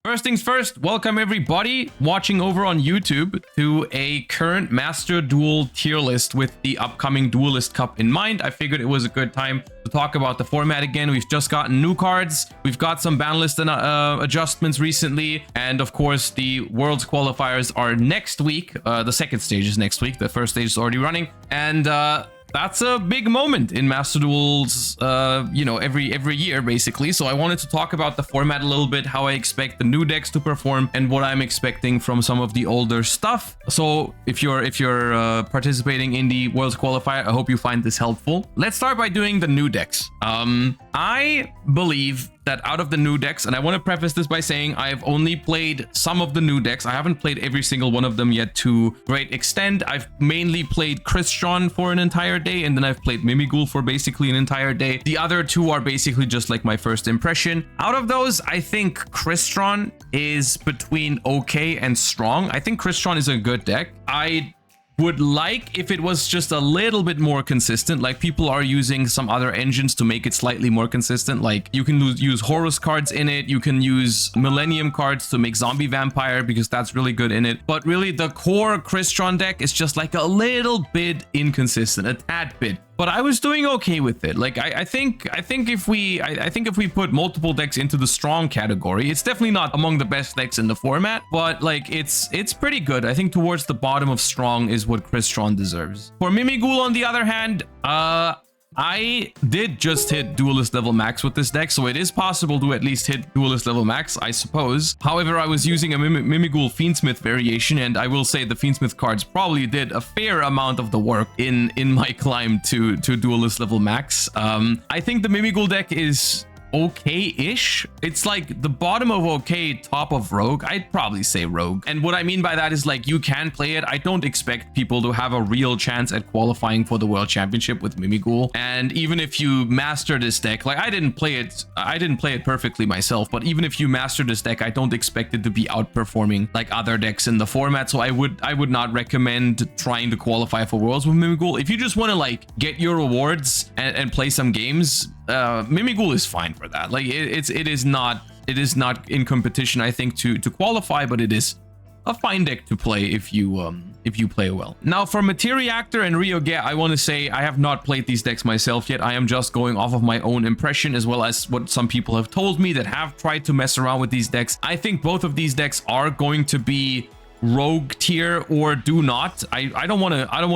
First things first, welcome everybody watching over on YouTube to a current Master Duel tier list with the upcoming Duelist Cup in mind. I figured it was a good time to talk about the format again. We've just gotten new cards. We've got some ban list and adjustments recently. And of course, the Worlds qualifiers are next week. The second stage is next week. The first stage is already running. And that's a big moment in Master Duels, every year, basically. So I wanted to talk about the format a little bit, how I expect the new decks to perform, and what I'm expecting from some of the older stuff. So if you're participating in the Worlds Qualifier, I hope you find this helpful. Let's start by doing the new decks. I believe that out of the new decks, and I want to preface this by saying I have only played some of the new decks. I haven't played every single one of them yet to great extent. I've mainly played Crystron for an entire day, and then I've played Mimighoul for basically an entire day. The other two are basically just like my first impression. Out of those, I think Crystron is between okay and strong. I think Crystron is a good deck. I would like if it was just a little bit more consistent. Like, people are using some other engines to make it slightly more consistent. Like, you can use Horus cards in it, you can use Millennium cards to make Zombie Vampire because that's really good in it. But really, the core Crystron deck is just like a little bit inconsistent, a tad bit. But I was doing okay with it. Like, I think if we put multiple decks into the strong category, it's definitely not among the best decks in the format, but like it's pretty good. I think towards the bottom of strong is what Crystron deserves. For Mimighoul, on the other hand, I did just hit Duelist level max with this deck, so it is possible to at least hit Duelist level max, I suppose. However, I was using a Mimighoul Fiendsmith variation, and I will say the Fiendsmith cards probably did a fair amount of the work in my climb to Duelist level max. I think the Mimighoul deck is okay-ish. It's like the bottom of okay, top of rogue. I'd probably say rogue. And what I mean by that is, like, you can play it. I don't expect people to have a real chance at qualifying for the world championship with Mimighoul. And even if you master this deck, like, I didn't play it perfectly myself, but even if you master this deck, I don't expect it to be outperforming like other decks in the format. So I would not recommend trying to qualify for worlds with Mimighoul. If you just want to like get your rewards and play some games, Mimighoul is fine for that. Like, it is not in competition, I think, to qualify, but it is a fine deck to play if you play well. Now, for Materiactor and yugioh, I want to say I have not played these decks myself yet. I am just going off of my own impression, as well as what some people have told me that have tried to mess around with these decks. I think both of these decks are going to be rogue tier or do not. I don't want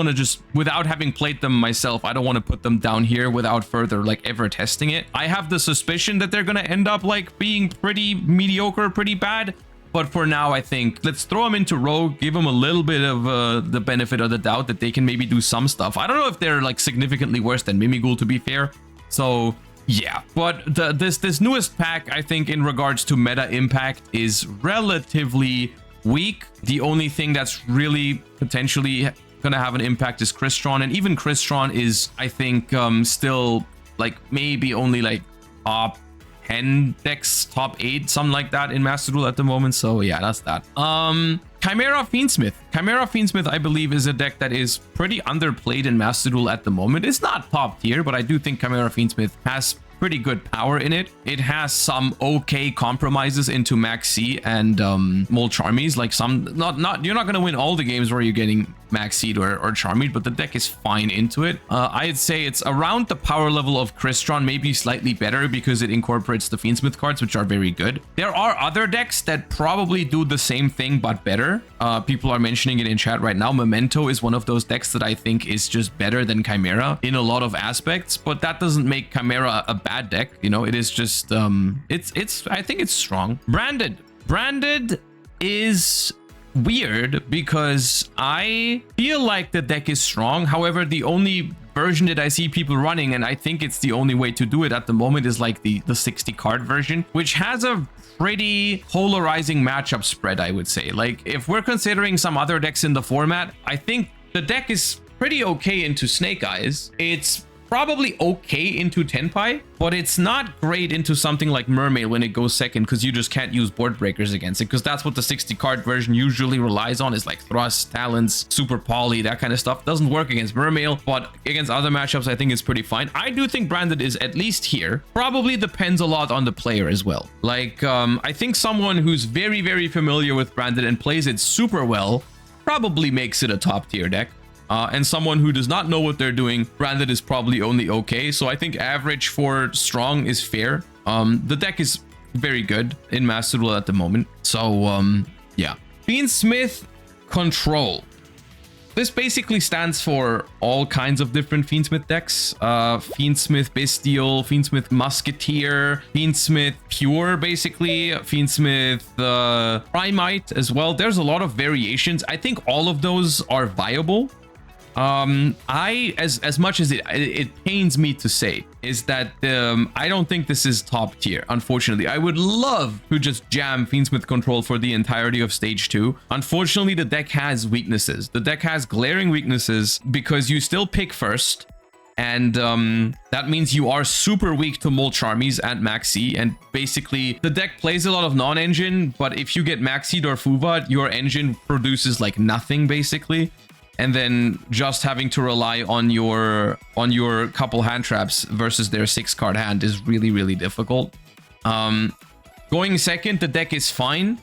to just, without having played them myself, I don't want to put them down here without further like ever testing it. I have the suspicion that they're gonna end up like being pretty mediocre, pretty bad, but for now I think let's throw them into rogue, give them a little bit of the benefit of the doubt that they can maybe do some stuff. I don't know if they're like significantly worse than Mimighoul, to be fair. So yeah, but this newest pack, I think, in regards to meta impact, is relatively weak. The only thing that's really potentially gonna have an impact is Crystron, and even Crystron is, I think, still like maybe only like top 10 decks, top 8, something like that in Master Duel at the moment. So yeah, that's that. Chimera Fiendsmith, I believe, is a deck that is pretty underplayed in Master Duel at the moment. It's not top tier, but I do think Chimera Fiendsmith has pretty good power in it. It has some okay compromises into Max C and Mole Charmies. Like, some you're not gonna win all the games where you're getting Max Seed or Charming, but the deck is fine into it. I'd say it's around the power level of Crystron, maybe slightly better because it incorporates the Fiendsmith cards, which are very good. There are other decks that probably do the same thing but better. People are mentioning it in chat right now. Memento is one of those decks that I think is just better than Chimera in a lot of aspects, but that doesn't make Chimera a bad deck. You know, it is just I think it's strong. Branded is weird because I feel like the deck is strong. However, the only version that I see people running, and I think it's the only way to do it at the moment, is like the 60 card version, which has a pretty polarizing matchup spread, I would say. Like, if we're considering some other decks in the format, I think the deck is pretty okay into Snake Eyes. It's probably okay into Tenpai, but it's not great into something like Mermaid when it goes second, because you just can't use board breakers against it, because that's what the 60 card version usually relies on, is like Thrust, Talents, Super Poly, that kind of stuff. Doesn't work against Mermaid, but against other matchups, I think it's pretty fine. I do think Branded is at least here. Probably depends a lot on the player as well. Like, I think someone who's very, very familiar with Branded and plays it super well probably makes it a top tier deck. And someone who does not know what they're doing, Branded is probably only okay. So I think average for strong is fair. The deck is very good in Master Duel at the moment. So, yeah. Fiendsmith Control. This basically stands for all kinds of different Fiendsmith decks. Fiendsmith Bestial, Fiendsmith Musketeer, Fiendsmith Pure, basically. Fiendsmith Primite as well. There's a lot of variations. I think all of those are viable. As much as it pains me to say, is that I don't think this is top tier, unfortunately. I would love to just jam Fiendsmith Control for the entirety of stage 2. Unfortunately, the deck has weaknesses. The deck has glaring weaknesses because you still pick first, and that means you are super weak to Molt Charmies and Maxi, and basically the deck plays a lot of non-engine, but if you get Maxied or Fuvad, your engine produces like nothing basically. And then just having to rely on your couple hand traps versus their 6-card hand is really, really difficult. Going second, the deck is fine.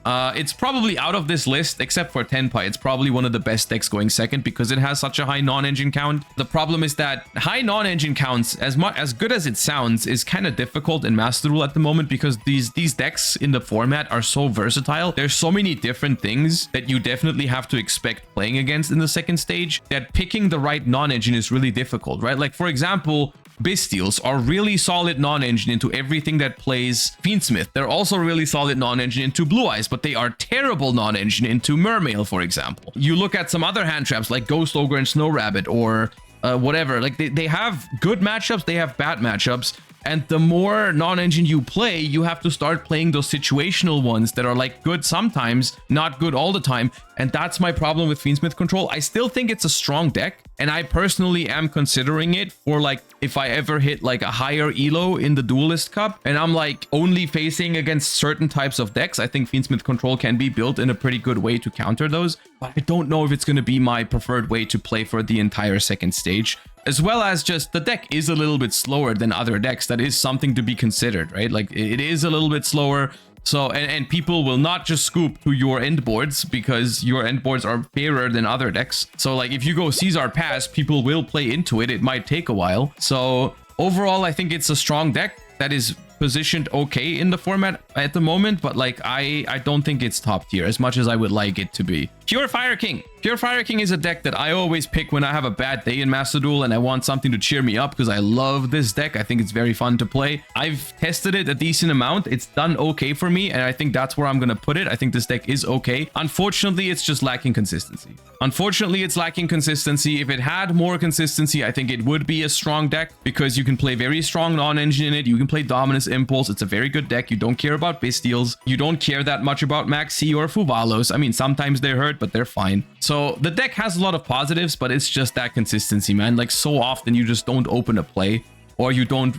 It's probably out of this list, except for Tenpai. It's probably one of the best decks going second because it has such a high non-engine count. The problem is that high non-engine counts, as good as it sounds, is kind of difficult in Master Duel at the moment because these decks in the format are so versatile. There's so many different things that you definitely have to expect playing against in the second stage that picking the right non-engine is really difficult, right? Like, for example, Bestials are really solid non-engine into everything that plays Fiendsmith. They're also really solid non-engine into Blue Eyes, but they are terrible non-engine into Mermail, for example. You look at some other hand traps like Ghost Ogre and Snow Rabbit or whatever. Like they have good matchups, they have bad matchups. And the more non-engine you play, you have to start playing those situational ones that are like good sometimes, not good all the time. And that's my problem with Fiendsmith Control. I still think it's a strong deck, and I personally am considering it for like if I ever hit like a higher elo in the Duelist Cup and I'm like only facing against certain types of decks, I think Fiendsmith Control can be built in a pretty good way to counter those. But I don't know if it's going to be my preferred way to play for the entire second stage. As well as just the deck is a little bit slower than other decks. That is something to be considered, right? Like it is a little bit slower. So, and people will not just scoop to your end boards because your end boards are fairer than other decks. So like if you go Caesar Pass, people will play into it. It might take a while. So overall, I think it's a strong deck that is positioned okay in the format at the moment, but like I don't think it's top tier as much as I would like it to be. Pure Fire King. Pure Fire King is a deck that I always pick when I have a bad day in Master Duel and I want something to cheer me up because I love this deck. I think it's very fun to play. I've tested it a decent amount. It's done okay for me, and I think that's where I'm going to put it. I think this deck is okay. Unfortunately, it's just lacking consistency. Unfortunately, it's lacking consistency. If it had more consistency, I think it would be a strong deck because you can play very strong non-engine in it. You can play Dominus Impulse. It's a very good deck. You don't care about Bestials. You don't care that much about Maxi or Fuvalos. I mean, sometimes they hurt, but they're fine. So the deck has a lot of positives, but it's just that consistency, man. Like so often you just don't open a play, or you don't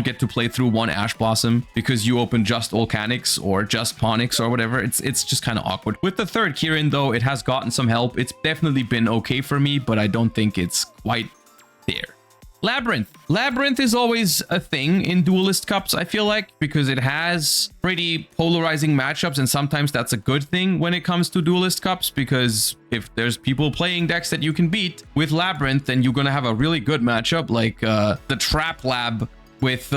get to play through one Ash Blossom because you open just Volcanics or just Ponix or whatever. It's just kind of awkward. With the third Kirin though, it has gotten some help. It's definitely been okay for me, but I don't think it's quite there. Labyrinth. Labyrinth is always a thing in Duelist Cups, I feel like, because it has pretty polarizing matchups, and sometimes that's a good thing when it comes to Duelist Cups, because if there's people playing decks that you can beat with Labyrinth, then you're gonna have a really good matchup, like the Trap Lab with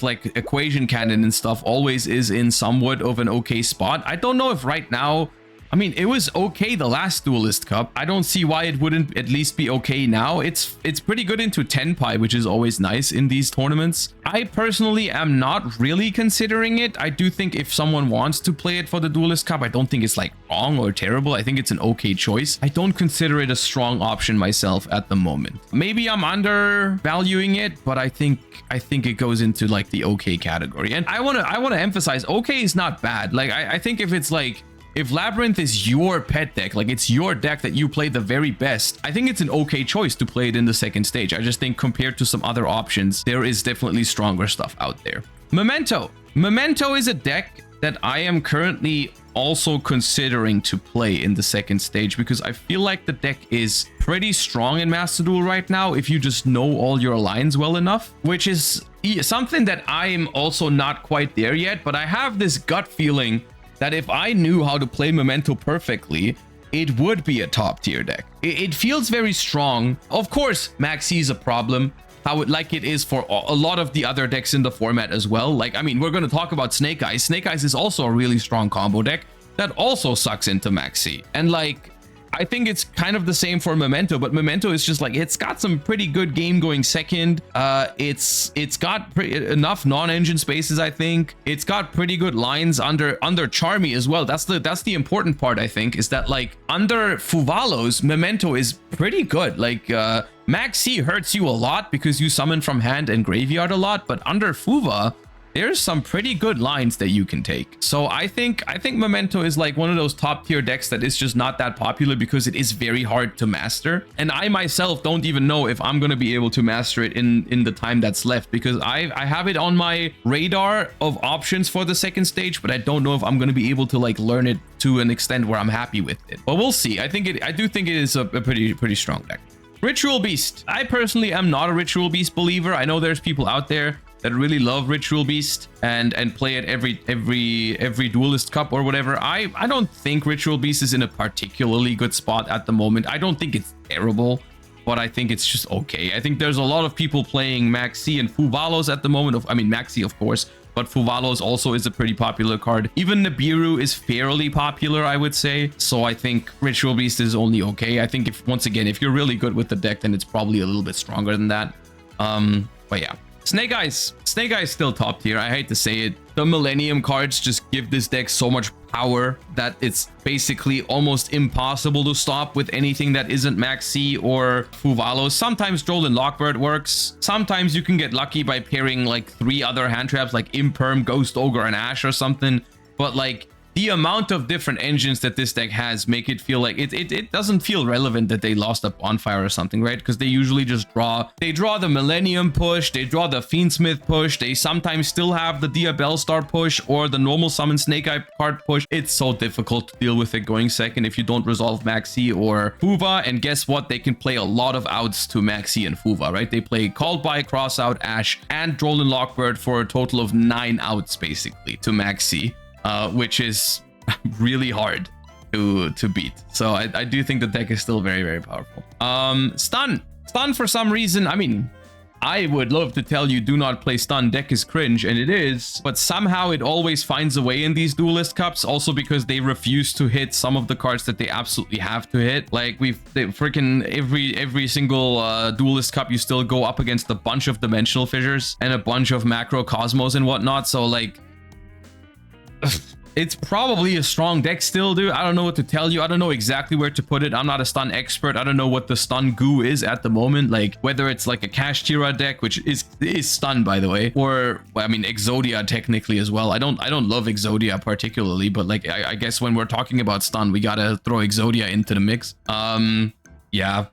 like Equation Cannon and stuff always is in somewhat of an okay spot. I don't know if right now, I mean, it was okay the last Duelist Cup. I don't see why it wouldn't at least be okay now. It's pretty good into Tenpai, which is always nice in these tournaments. I personally am not really considering it. I do think if someone wants to play it for the Duelist Cup, I don't think it's like wrong or terrible. I think it's an okay choice. I don't consider it a strong option myself at the moment. Maybe I'm undervaluing it, but I think it goes into like the okay category. And I want to emphasize, okay is not bad. Like I think if it's like if Labyrinth is your pet deck, like it's your deck that you play the very best, I think it's an okay choice to play it in the second stage. I just think compared to some other options, there is definitely stronger stuff out there. Memento. Memento is a deck that I am currently also considering to play in the second stage because I feel like the deck is pretty strong in Master Duel right now if you just know all your lines well enough, which is something that I'm also not quite there yet, but I have this gut feeling that if I knew how to play Memento perfectly, it would be a top tier deck. It feels very strong. Of course, Maxi is a problem. Like it is for a lot of the other decks in the format as well. Like, I mean, we're going to talk about Snake Eyes. Snake Eyes is also a really strong combo deck that also sucks into Maxi. And like, I think it's kind of the same for Memento, but Memento is just like, it's got some pretty good game going second. It's got enough non-engine spaces, I think. It's got pretty good lines under Charmy as well. That's the important part, I think, is that like under Fuvalos, Memento is pretty good. Like Maxi hurts you a lot because you summon from hand and graveyard a lot, but under Fuva, there's some pretty good lines that you can take. So I think Memento is like one of those top tier decks that is just not that popular because it is very hard to master. And I myself don't even know if I'm going to be able to master it in the time that's left, because I have it on my radar of options for the second stage, but I don't know if I'm going to be able to like learn it to an extent where I'm happy with it. But we'll see. I do think it is a pretty strong deck. Ritual Beast. I personally am not a Ritual Beast believer. I know there's people out there that really love Ritual Beast and play it every Duelist Cup or whatever. I don't think Ritual Beast is in a particularly good spot at the moment. I don't think it's terrible, but I think it's just okay. I think there's a lot of people playing Maxi and Fuvalos at the moment. I mean, Maxi, of course, but Fuvalos also is a pretty popular card. Even Nibiru is fairly popular, I would say. So I think Ritual Beast is only okay. I think once again, if you're really good with the deck, then it's probably a little bit stronger than that. But yeah. Snake Eyes still top tier. I hate to say it. The Millennium cards just give this deck so much power that it's basically almost impossible to stop with anything that isn't Maxi or Fuvalos. Sometimes Droll and Lockbird works. Sometimes you can get lucky by pairing like 3 other hand traps like Imperm, Ghost Ogre, and Ash or something. But like, the amount of different engines that this deck has make it feel like it doesn't feel relevant that they lost a Bonfire or something, right? Because they usually just draw the Millennium push, they draw the Fiendsmith push, they sometimes still have the Diabellstar push or the normal summon Snake Eye card push. It's so difficult to deal with it going second if you don't resolve Maxi or Fuva. And guess what? They can play a lot of outs to Maxi and Fuva, right? They play Called By, Crossout, Ash, and Droll and Lockbird for a total of 9 outs basically to Maxi. Which is really hard to beat. So I do think the deck is still very, very powerful. Stun for some reason. I mean, I would love to tell you do not play Stun, deck is cringe, and it is, but somehow it always finds a way in these Duelist Cups, also because they refuse to hit some of the cards that they absolutely have to hit. Like freaking every single Duelist Cup, you still go up against a bunch of Dimensional Fissures and a bunch of Macro Cosmos and whatnot. So like, it's probably a strong deck still, dude. I don't know what to tell you. I don't know exactly where to put it. I'm not a stun expert. I don't know what the stun goo is at the moment. Like whether it's like a Kashtira deck, which is stun, by the way, or I mean Exodia technically as well. I don't love Exodia particularly, but like I guess when we're talking about stun, we gotta throw Exodia into the mix. Yeah.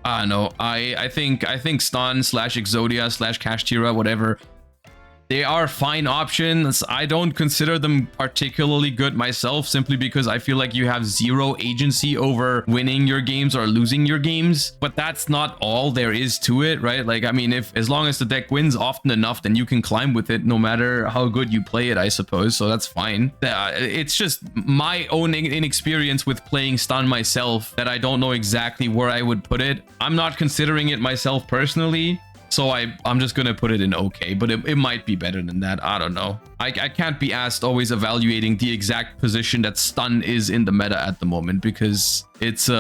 I don't know. I think stun / Exodia / Kashtira, whatever, they are fine options. I don't consider them particularly good myself, simply because I feel like you have 0 agency over winning your games or losing your games. But that's not all there is to it, right? Like, I mean, as long as the deck wins often enough, then you can climb with it no matter how good you play it, I suppose. So that's fine. It's just my own inexperience with playing stun myself that I don't know exactly where I would put it. I'm not considering it myself personally, so I'm just gonna put it in okay, but it might be better than that. I don't know. I can't be asked always evaluating the exact position that stun is in the meta at the moment, because it's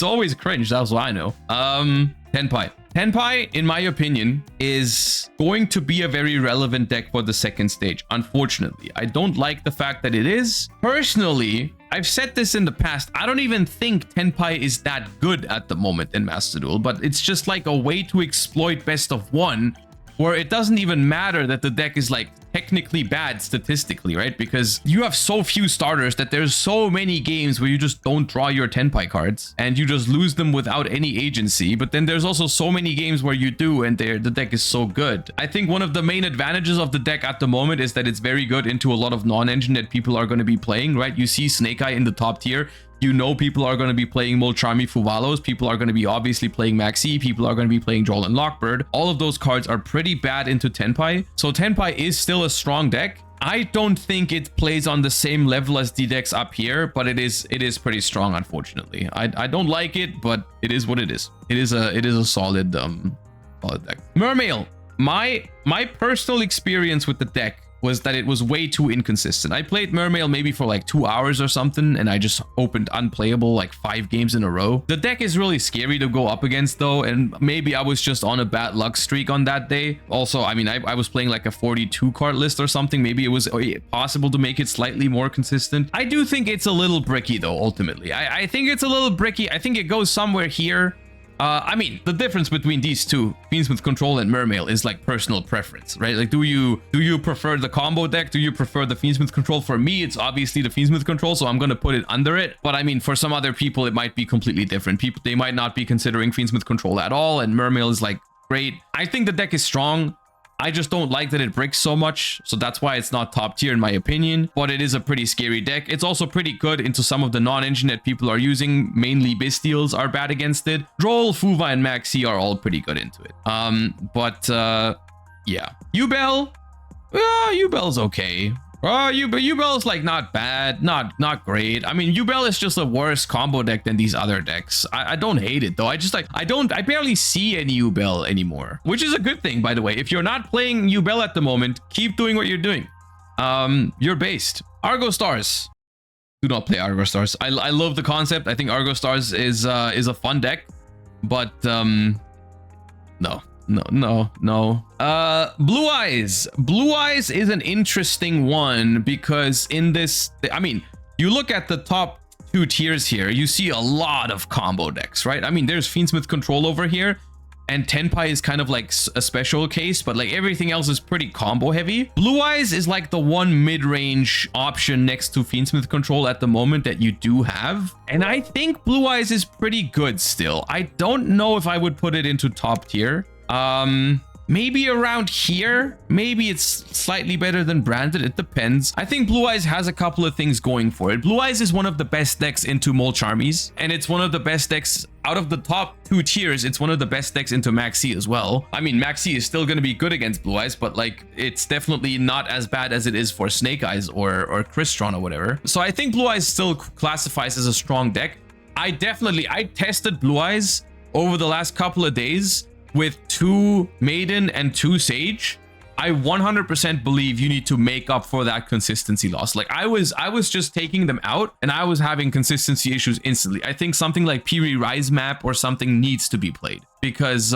always cringe. That's what I know. Tenpai. Tenpai, in my opinion, is going to be a very relevant deck for the second stage. Unfortunately, I don't like the fact that it is. Personally, I've said this in the past, I don't even think Tenpai is that good at the moment in Master Duel, but it's just like a way to exploit best of one where it doesn't even matter that the deck is like technically bad statistically, right? Because you have so few starters that there's so many games where you just don't draw your Tenpai cards and you just lose them without any agency. But then there's also so many games where you do, and the deck is so good. I think one of the main advantages of the deck at the moment is that it's very good into a lot of non-engine that people are going to be playing, right? You see Snake Eye in the top tier. You know people are going to be playing Molcharmi Fuvalos. People are going to be obviously playing Maxi. People are going to be playing Joel and Lockbird. All of those cards are pretty bad into Tenpai. So Tenpai is still a strong deck. I don't think it plays on the same level as the decks up here, but it is pretty strong, unfortunately. I don't like it, but it is what it is. It is a solid deck. Mermail. My personal experience with the deck was that it was way too inconsistent. I played Mermail maybe for like 2 hours or something, and I just opened unplayable like 5 games in a row. The deck is really scary to go up against though, and maybe I was just on a bad luck streak on that day. Also, I mean, I was playing like a 42 card list or something. Maybe it was possible to make it slightly more consistent. I do think it's a little bricky though, ultimately. I think it's a little bricky. I think it goes somewhere here. I mean, the difference between these two, Fiendsmith Control and Mermail, is like personal preference, right? Like, do you prefer the combo deck? Do you prefer the Fiendsmith Control? For me, it's obviously the Fiendsmith Control, so I'm going to put it under it. But I mean, for some other people, it might be completely different. People, they might not be considering Fiendsmith Control at all, and Mermail is like great. I think the deck is strong. I just don't like that it bricks so much, so that's why it's not top tier in my opinion, but it is a pretty scary deck. It's also pretty good into some of the non-engine that people are using. Mainly Bystials are bad against it. Droll, Fuva, and Maxi are all pretty good into it. Yeah. Ubel, Ubel's okay. Ubel's like not bad, not great. I mean, Ubel is just a worse combo deck than these other decks. I don't hate it though. I just like, I barely see any Ubel anymore, which is a good thing, by the way. If you're not playing Ubel at the moment, keep doing what you're doing. You're based. Argo Stars. Do not play Argo Stars. I love the concept. I think Argo Stars is a fun deck, but no. Blue Eyes. Blue Eyes is an interesting one because in this, I mean, you look at the top 2 tiers here, you see a lot of combo decks, right? I mean, there's Fiendsmith Control over here, and Tenpai is kind of like a special case, but like everything else is pretty combo heavy. Blue Eyes is like the one mid-range option next to Fiendsmith Control at the moment that you do have. And I think Blue Eyes is pretty good still. I don't know if I would put it into top tier. Maybe around here. Maybe it's slightly better than Branded. It depends. I think Blue Eyes has a couple of things going for it. Blue Eyes is one of the best decks into Molcharmies, and it's one of the best decks out of the top 2 tiers. It's one of the best decks into Maxi as well. I mean, Maxi is still going to be good against Blue Eyes, but like it's definitely not as bad as it is for Snake Eyes or Crystron or whatever. So I think Blue Eyes still classifies as a strong deck. I tested Blue Eyes over the last couple of days with 2 Maiden and 2 Sage. I 100% believe you need to make up for that consistency loss. Like I was just taking them out and I was having consistency issues instantly. I think something like Piri Rise map or something needs to be played because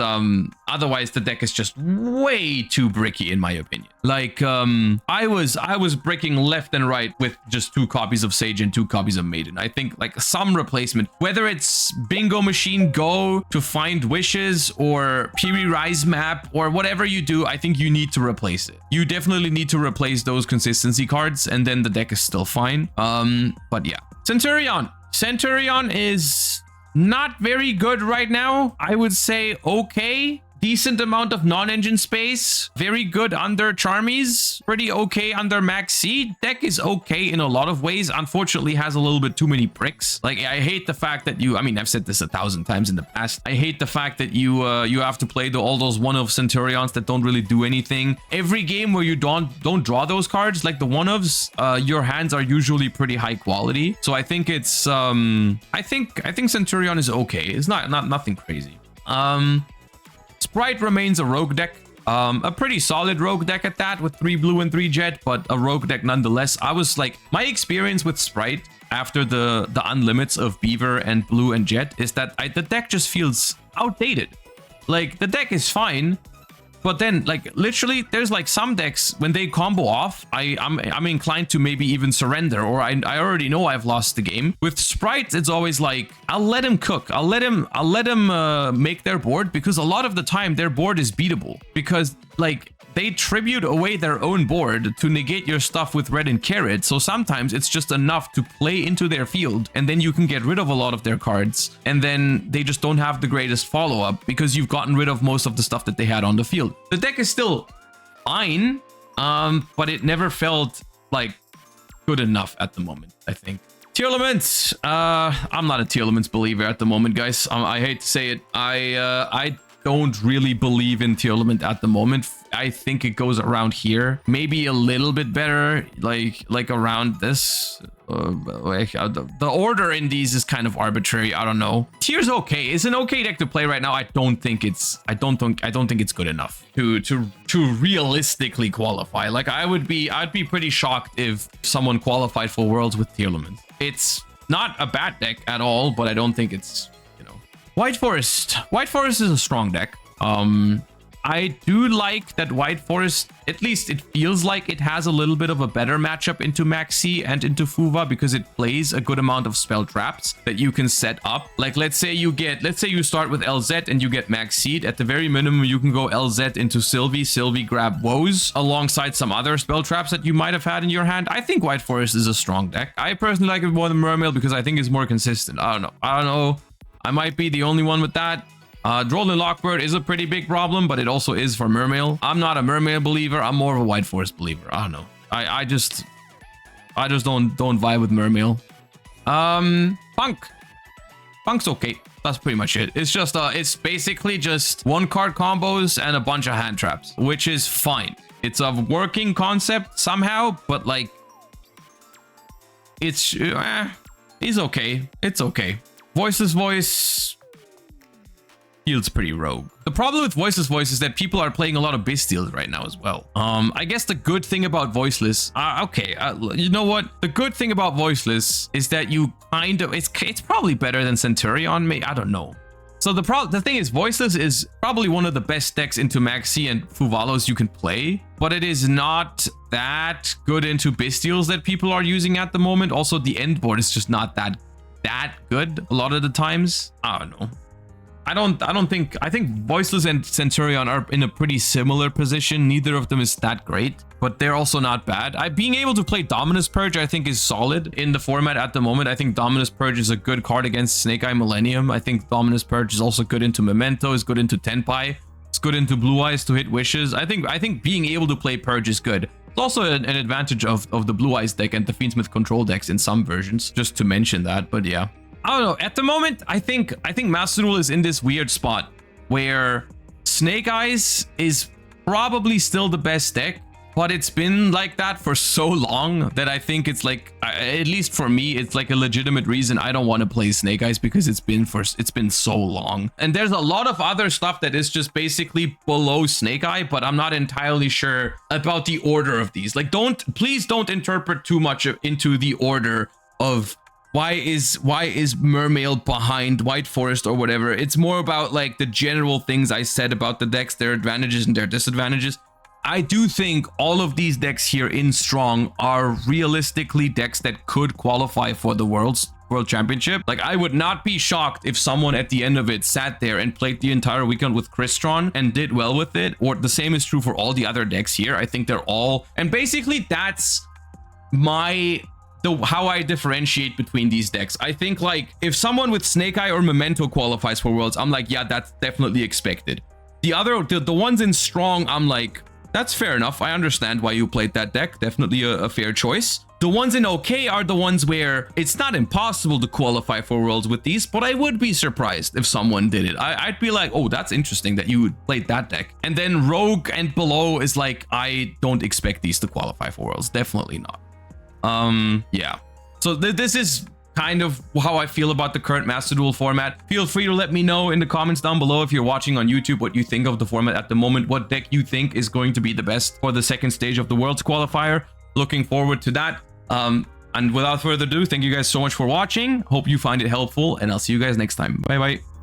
otherwise the deck is just way too bricky in my opinion. Like I was bricking left and right with just 2 copies of Sage and 2 copies of Maiden. I think like some replacement, whether it's Bingo Machine Go to find wishes or Piri Rise map or whatever you do, I think you need to replace it. You definitely need to replace those consistency cards and then the deck is still fine. But yeah. Centurion is not very good right now. I would say okay. Decent amount of non-engine space. Very good under Charmies. Pretty okay under Maxi. Deck is okay in a lot of ways. Unfortunately, has a little bit too many bricks. Like, I hate the fact that I mean, I've said this 1,000 times in the past. I hate the fact that you have to play all those one-of Centurions that don't really do anything. Every game where you don't draw those cards, like the one-ofs, your hands are usually pretty high quality. So I think it's I think Centurion is okay. It's not nothing crazy. Sprite remains a rogue deck. A pretty solid rogue deck at that, with 3 blue and 3 jet, but a rogue deck nonetheless. I was like, my experience with Sprite after the unlimits of Beaver and blue and jet is that the deck just feels outdated. Like, the deck is fine, but then like literally there's like some decks when they combo off, I'm inclined to maybe even surrender, or I already know I've lost the game. With Sprites, it's always like I'll let him cook. I'll let him make their board, because a lot of the time their board is beatable because like, they tribute away their own board to negate your stuff with red and carrot. So sometimes it's just enough to play into their field, and then you can get rid of a lot of their cards. And then they just don't have the greatest follow-up because you've gotten rid of most of the stuff that they had on the field. The deck is still fine, but it never felt like good enough at the moment, I think. Tier Elements. I'm not a Tier Elements believer at the moment, guys. I hate to say it. I don't really believe in Tier Element at the moment. I think it goes around here, maybe a little bit better, like around this. The order in these is kind of arbitrary. I don't know. Tier's okay. It's an okay deck to play right now. I don't think it's good enough to realistically qualify. Like I'd be pretty shocked if someone qualified for Worlds with Tier Element. It's not a bad deck at all, but I don't think it's, you know. White Forest. White Forest is a strong deck. I do like that White Forest, at least it feels like it has a little bit of a better matchup into Maxi and into Fuva because it plays a good amount of spell traps that you can set up. Like let's say you start with LZ and you get Maxi. At the very minimum, you can go LZ into Sylvie grab Woes alongside some other spell traps that you might have had in your hand. I think White Forest is a strong deck. I personally like it more than Mermail because I think it's more consistent. I don't know. I might be the only one with that. Droll and Lockbird is a pretty big problem, but it also is for Mermail. I'm not a Mermail believer. I'm more of a White Forest believer. I don't know. I just don't vibe with Mermail. Punk's okay. That's pretty much it. It's just it's basically just one card combos and a bunch of hand traps, which is fine. It's a working concept somehow, but like it's okay. It's okay. Voiceless Voice feels pretty rogue. The problem with Voiceless Voice is that people are playing a lot of Bestials right now as well. I guess the good thing about Voiceless, you know what? The good thing about Voiceless is that you kind of, it's probably better than Centurion, I don't know. So the thing is, Voiceless is probably one of the best decks into Maxi and Fuvalos you can play, but it is not that good into Bestials that people are using at the moment. Also, the end board is just not that good a lot of the times. I don't know. I think Voiceless and Centurion are in a pretty similar position. Neither of them is that great, but they're also not bad. Being able to play Dominus Purge, I think, is solid in the format at the moment. I think Dominus Purge is a good card against Snake Eye Millennium. I think Dominus Purge is also good into Memento, is good into Tenpai. It's good into Blue Eyes to hit Wishes. I think being able to play Purge is good. It's also an advantage of the Blue Eyes deck and the Fiendsmith control decks in some versions, just to mention that, but yeah. I don't know. At the moment, I think Master Duel is in this weird spot where Snake Eyes is probably still the best deck, but it's been like that for so long that I think it's like, at least for me, it's like a legitimate reason I don't want to play Snake Eyes because it's been so long. And there's a lot of other stuff that is just basically below Snake Eye, but I'm not entirely sure about the order of these. Like, please don't interpret too much into the order of why is Mermail behind White Forest or whatever. It's more about like the general things I said about the decks, their advantages and their disadvantages. I do think all of these decks here in Strong are realistically decks that could qualify for the World Championship. Like, I would not be shocked if someone at the end of it sat there and played the entire weekend with Crystron and did well with it. Or the same is true for all the other decks here. I think they're all, and basically that's how I differentiate between these decks. I think like if someone with Snake Eye or Memento qualifies for Worlds, I'm like, yeah, that's definitely expected. The ones in Strong, I'm like, that's fair enough. I understand why you played that deck. Definitely a fair choice. The ones in OK are the ones where it's not impossible to qualify for Worlds with these, but I would be surprised if someone did it. I'd be like, oh, that's interesting that you played that deck. And then Rogue and below is like, I don't expect these to qualify for Worlds. Definitely not. Yeah. So this is kind of how I feel about the current Master Duel format. Feel free to let me know in the comments down below if you're watching on YouTube what you think of the format at the moment, what deck you think is going to be the best for the second stage of the Worlds qualifier. Looking forward to that. And without further ado, thank you guys so much for watching. Hope you find it helpful, and I'll see you guys next time. Bye bye.